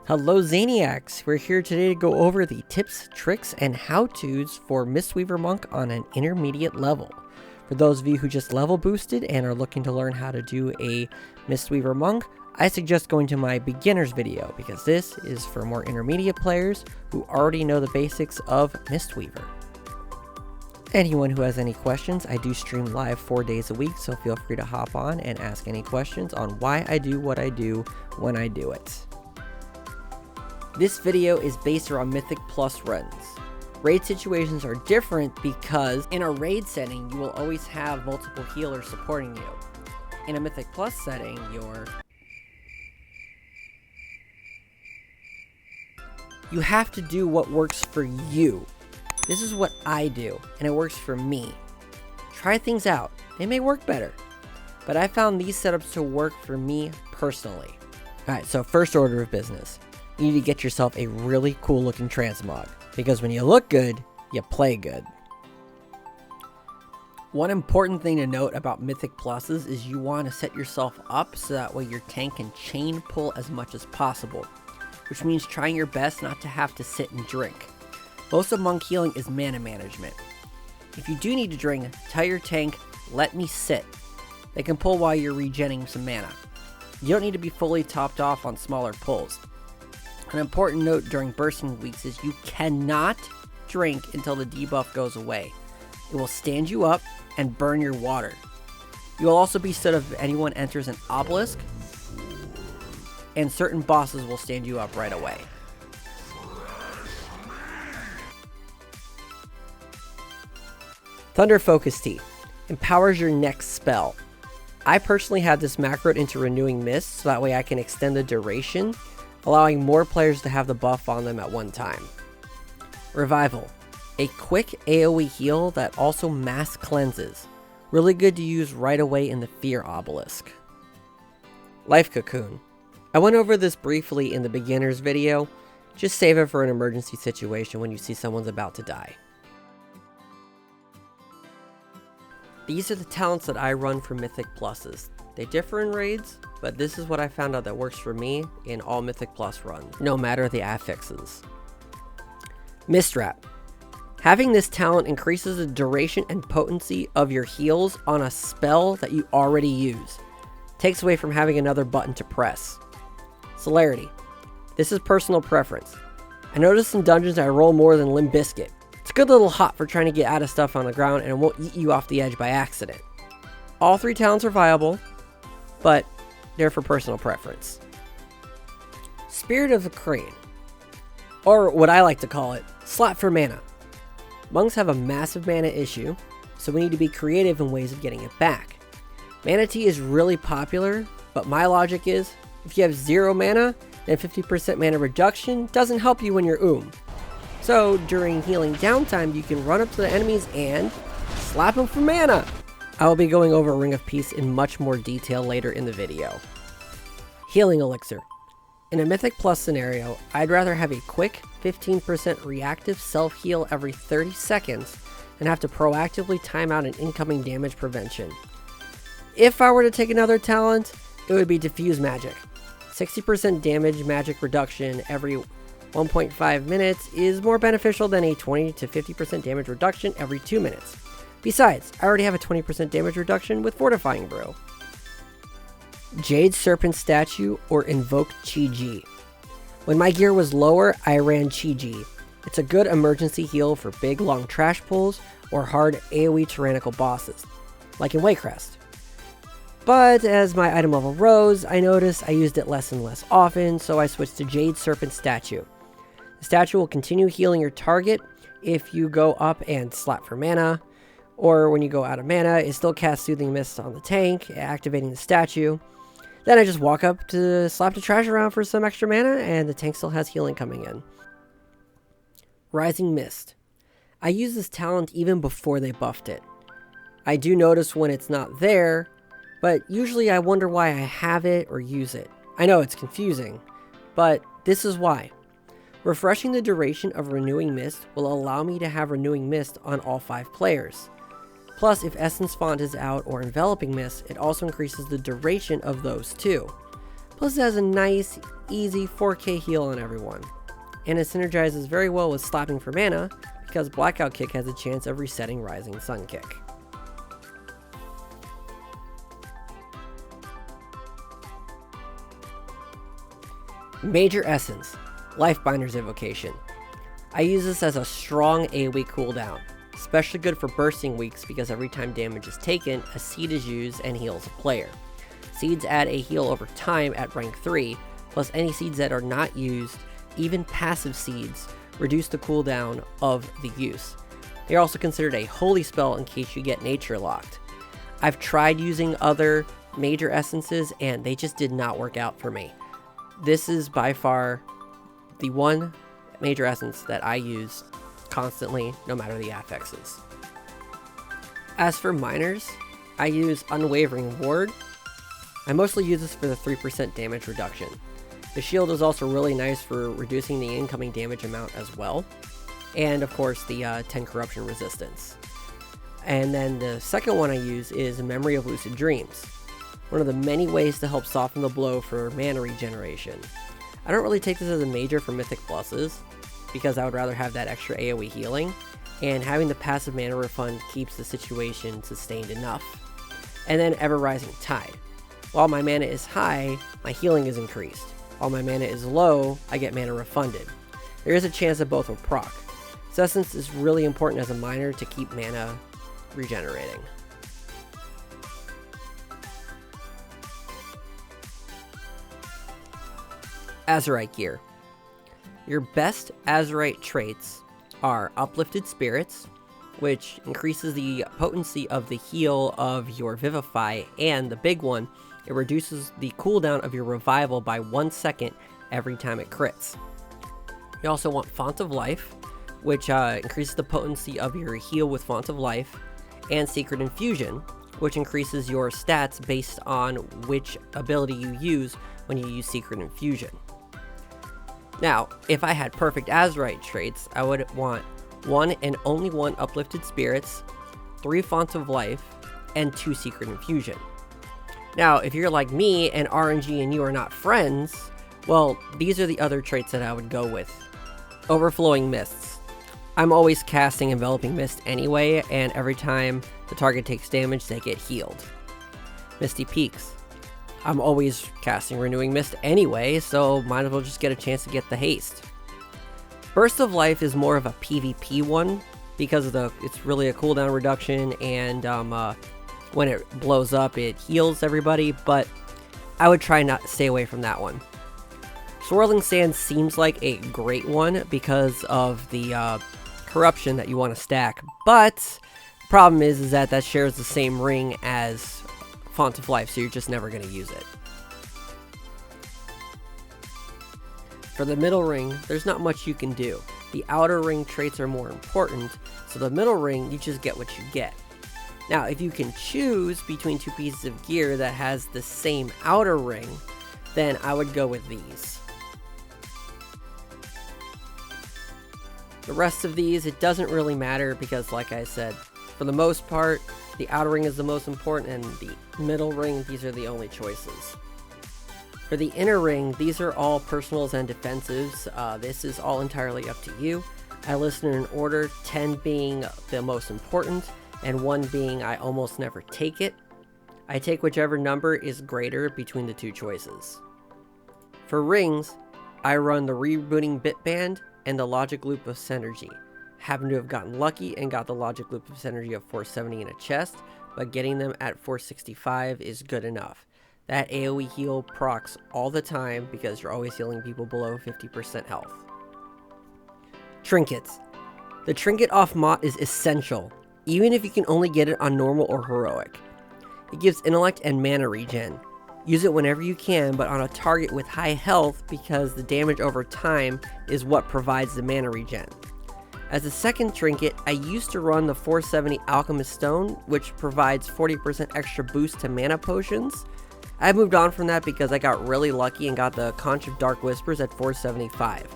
Hello Zaniacs! We're here today to go over the tips, tricks, and how-tos for Mistweaver Monk on an intermediate level. For those of you who just level boosted and are looking to learn how to do a Mistweaver Monk, I suggest going to my beginners video because this is for more intermediate players who already know the basics of Mistweaver. Anyone who has any questions, I do stream live 4 days a week, so feel free to hop on and ask any questions on why I do what I do when I do it. This video is based around Mythic Plus runs. Raid situations are different because in a raid setting, you will always have multiple healers supporting you. In a Mythic Plus setting, you have to do what works for you. This is what I do, and it works for me. Try things out. They may work better, but I found these setups to work for me personally. Alright, so first order of business. You need to get yourself a really cool looking transmog, because when you look good, you play good. One important thing to note about Mythic Pluses is you want to set yourself up so that way your tank can chain pull as much as possible, which means trying your best not to have to sit and drink. Most of Monk healing is mana management. If you do need to drink, tell your tank, let me sit. They can pull while you're regenning some mana. You don't need to be fully topped off on smaller pulls. An important note during bursting weeks is you cannot drink until the debuff goes away. It will stand you up and burn your water. You will also be stood up if anyone enters an obelisk, and certain bosses will stand you up right away. Thunder Focus Tea empowers your next spell. I personally had this macroed into Renewing Mist so that way I can extend the duration, allowing more players to have the buff on them at one time. Revival, a quick AoE heal that also mass cleanses. Really good to use right away in the Fear Obelisk. Life Cocoon. I went over this briefly in the beginners video. Just save it for an emergency situation when you see someone's about to die. These are the talents that I run for Mythic Pluses. They differ in raids, but this is what I found out that works for me in all Mythic Plus runs, no matter the affixes. Mist Wrap. Having this talent increases the duration and potency of your heals on a spell that you already use. Takes away from having another button to press. Celerity. This is personal preference. I noticed in dungeons I roll more than Limp Bizkit. It's a good little hop for trying to get out of stuff on the ground and it won't eat you off the edge by accident. All three talents are viable, but they're for personal preference. Spirit of the Crane, or what I like to call it, slap for mana. Monks have a massive mana issue, so we need to be creative in ways of getting it back. Mana Tea is really popular, but my logic is, if you have 0 mana, then 50% mana reduction doesn't help you when you're So during healing downtime, you can run up to the enemies and slap them for mana. I will be going over Ring of Peace in much more detail later in the video. Healing Elixir. In a Mythic Plus scenario, I'd rather have a quick 15% reactive self-heal every 30 seconds than have to proactively time out an incoming damage prevention. If I were to take another talent, it would be Diffuse Magic. 60% damage magic reduction every 1.5 minutes is more beneficial than a 20 to 50% damage reduction every 2 minutes. Besides, I already have a 20% damage reduction with Fortifying Brew. Jade Serpent Statue or Invoke Chi-Ji. When my gear was lower, I ran Chi-Ji. It's a good emergency heal for big long trash pulls or hard AoE tyrannical bosses, like in Waycrest. But as my item level rose, I noticed I used it less and less often, so I switched to Jade Serpent Statue. The statue will continue healing your target if you go up and slap for mana, or when you go out of mana, it still casts Soothing Mist on the tank, activating the statue. Then I just walk up to slap the trash around for some extra mana, and the tank still has healing coming in. Rising Mist. I use this talent even before they buffed it. I do notice when it's not there, but usually I wonder why I have it or use it. I know it's confusing, but this is why. Refreshing the duration of Renewing Mist will allow me to have Renewing Mist on all 5 players. Plus, if Essence Font is out or Enveloping Mist, it also increases the duration of those too. Plus it has a nice, easy 4k heal on everyone. And it synergizes very well with slapping for mana, because Blackout Kick has a chance of resetting Rising Sun Kick. Major Essence, Lifebinder's Evocation. I use this as a strong AoE cooldown, especially good for bursting weeks because every time damage is taken, a seed is used and heals a player. Seeds add a heal over time at rank 3, plus any seeds that are not used, even passive seeds, reduce the cooldown of the use. They are also considered a holy spell in case you get nature locked. I've tried using other major essences and they just did not work out for me. This is by far the one major essence that I use constantly, no matter the affixes. As for minors, I use Unwavering Ward. I mostly use this for the 3% damage reduction. The shield is also really nice for reducing the incoming damage amount as well. And of course the 10 corruption resistance. And then the second one I use is Memory of Lucid Dreams. One of the many ways to help soften the blow for mana regeneration. I don't really take this as a major for Mythic Pluses, because I would rather have that extra AoE healing, and having the passive mana refund keeps the situation sustained enough. And then Ever Rising Tide. While my mana is high, my healing is increased. While my mana is low, I get mana refunded. There is a chance that both will proc. This essence is really important as a minor to keep mana regenerating. Azurite gear. Your best Azurite traits are Uplifted Spirits, which increases the potency of the heal of your Vivify, and the big one, it reduces the cooldown of your revival by 1 second every time it crits. You also want Font of Life, which increases the potency of your heal with Font of Life, and Secret Infusion, which increases your stats based on which ability you use when you use Secret Infusion. Now, if I had perfect Azurite traits, I would want 1 and only 1 Uplifted Spirits, 3 Font of Life, and 2 Secret Infusion. Now, if you're like me and RNG and you are not friends, well, these are the other traits that I would go with. Overflowing Mists. I'm always casting Enveloping Mist anyway, and every time the target takes damage, they get healed. Misty Peaks. I'm always casting Renewing Mist anyway, so might as well just get a chance to get the haste. Burst of Life is more of a PvP one, because of it's really a cooldown reduction, and when it blows up, it heals everybody, but I would try not to stay away from that one. Swirling Sand seems like a great one because of the corruption that you want to stack, but the problem is that that shares the same ring as Font of Life, so you're just never going to use it. For the middle ring, there's not much you can do. The outer ring traits are more important, so the middle ring, you just get what you get. Now, if you can choose between 2 pieces of gear that has the same outer ring, then I would go with these. The rest of these, it doesn't really matter because, like I said, for the most part, the outer ring is the most important, and the middle ring, these are the only choices. For the inner ring, these are all personals and defensives. This is all entirely up to you. I list in an order, 10 being the most important, and 1 being I almost never take it. I take whichever number is greater between the 2 choices. For rings, I run the Rebooting Bitband and the Logic Loop of Synergy. Happen to have gotten lucky and got the Logic Loop of Synergy of 470 in a chest, but getting them at 465 is good enough. That AoE heal procs all the time because you're always healing people below 50% health. Trinkets. The trinket off Mott is essential, even if you can only get it on normal or heroic. It gives intellect and mana regen. Use it whenever you can, but on a target with high health because the damage over time is what provides the mana regen. As a second trinket, I used to run the 470 Alchemist Stone, which provides 40% extra boost to mana potions. I moved on from that because I got really lucky and got the Conch of Dark Whispers at 475.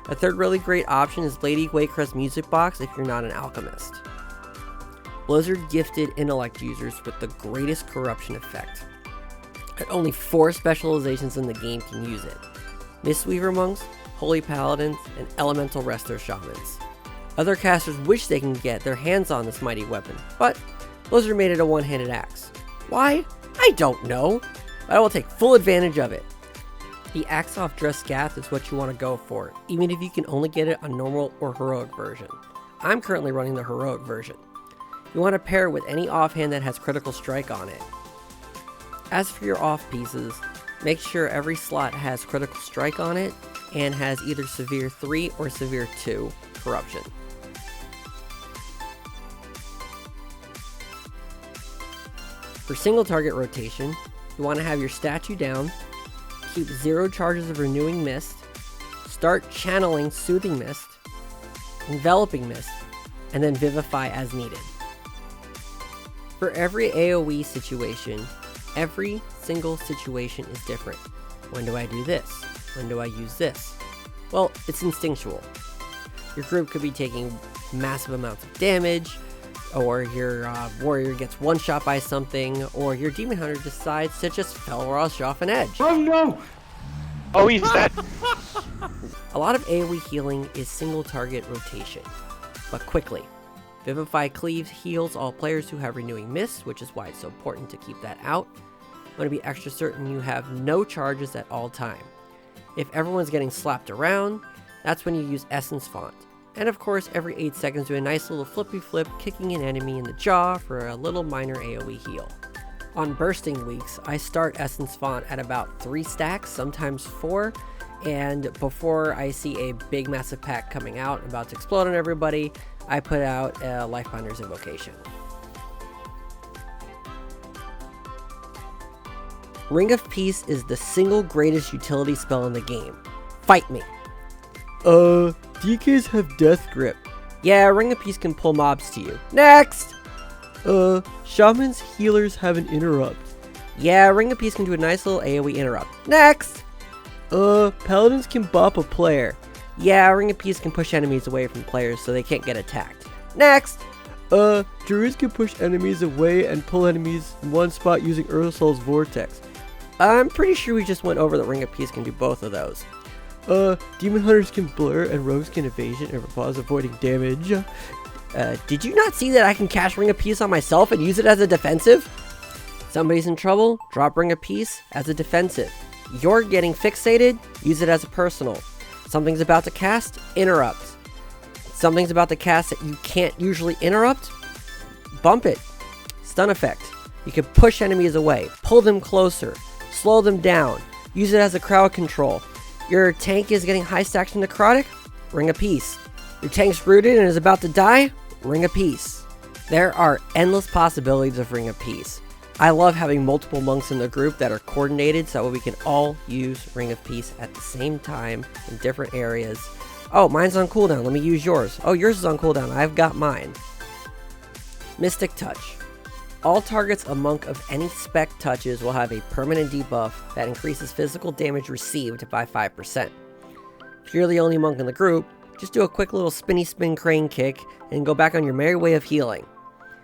A third really great option is Lady Waycrest Music Box if you're not an alchemist. Blizzard gifted intellect users with the greatest corruption effect. and only 4 specializations in the game can use it: Mistweaver monks, holy paladins, and elemental resto shamans. Other casters wish they can get their hands on this mighty weapon, but Blizzard made it a one-handed axe. Why? I don't know, but I will take full advantage of it. The Axe Off Dress Scath is what you want to go for, even if you can only get it on normal or heroic version. I'm currently running the heroic version. You want to pair it with any offhand that has critical strike on it. As for your off pieces, make sure every slot has critical strike on it and has either severe 3 or severe 2 corruption. For single target rotation, you want to have your statue down, keep 0 charges of Renewing Mist, start channeling Soothing Mist, Enveloping Mist, and then Vivify as needed. For every AoE situation, every single situation is different. When do I do this? When do I use this? Well, it's instinctual. Your group could be taking massive amounts of damage, or your warrior gets one-shot by something, or your demon hunter decides to just fell rush off an edge. Oh no! Oh, he's dead. A lot of AoE healing is single target rotation, but quickly. Vivify Cleave heals all players who have Renewing Mist, which is why it's so important to keep that out. You want to be extra certain you have no charges at all time. If everyone's getting slapped around, that's when you use Essence Font. And of course, every 8 seconds do a nice little flippy flip, kicking an enemy in the jaw for a little minor AoE heal. On bursting weeks, I start Essence Font at about 3 stacks, sometimes 4, and before I see a big massive pack coming out, about to explode on everybody, I put out a Lifebinder's Invocation. Ring of Peace is the single greatest utility spell in the game. Fight me! DKs have Death Grip. Yeah, Ring of Peace can pull mobs to you. Next! Shamans healers have an interrupt. Yeah, Ring of Peace can do a nice little AoE interrupt. Next! Paladins can bop a player. Yeah, Ring of Peace can push enemies away from players so they can't get attacked. Next! Druids can push enemies away and pull enemies in one spot using Ursol's Vortex. I'm pretty sure we just went over that Ring of Peace can do both of those. Demon Hunters can blur and Rogues can evasion and pause avoiding damage. Did you not see that I can cast Ring of Peace on myself and use it as a defensive? Somebody's in trouble, drop Ring of Peace as a defensive. You're getting fixated, use it as a personal. Something's about to cast, interrupt. Something's about to cast that you can't usually interrupt, bump it. Stun effect. You can push enemies away, pull them closer, slow them down, use it as a crowd control. Your tank is getting high stacks from necrotic, Ring of Peace. Your tank's rooted and is about to die, Ring of Peace. There are endless possibilities of Ring of Peace. I love having multiple monks in the group that are coordinated so we can all use Ring of Peace at the same time in different areas. Oh, mine's on cooldown, let me use yours. Oh, yours is on cooldown, I've got mine. Mystic Touch. All targets a monk of any spec touches will have a permanent debuff that increases physical damage received by 5%. If you're the only monk in the group, just do a quick little spinny spin crane kick and go back on your merry way of healing.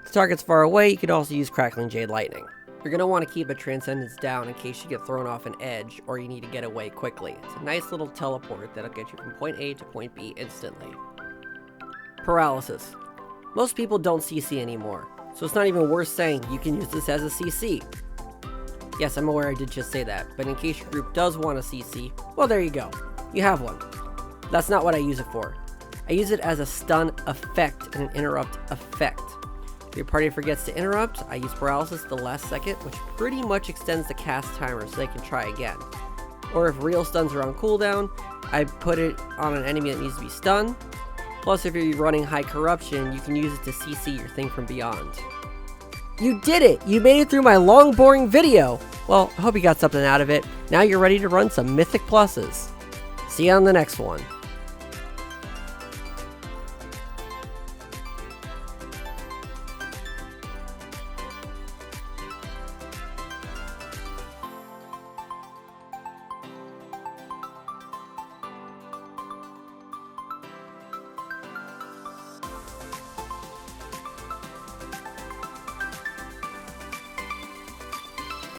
If the target's far away, you can also use Crackling Jade Lightning. You're going to want to keep a Transcendence down in case you get thrown off an edge or you need to get away quickly. It's a nice little teleport that'll get you from point A to point B instantly. Paralysis. Most people don't CC anymore, so it's not even worth saying you can use this as a CC. Yes, I'm aware I did just say that, but in case your group does want a CC, well, there you go. You have one. That's not what I use it for. I use it as a stun effect and an interrupt effect. If your party forgets to interrupt, I use Paralysis the last second, which pretty much extends the cast timer so they can try again. Or if real stuns are on cooldown, I put it on an enemy that needs to be stunned. Plus, if you're running high corruption, you can use it to CC your thing from beyond. You did it! You made it through my long, boring video! Well, I hope you got something out of it. Now you're ready to run some Mythic Pluses. See you on the next one.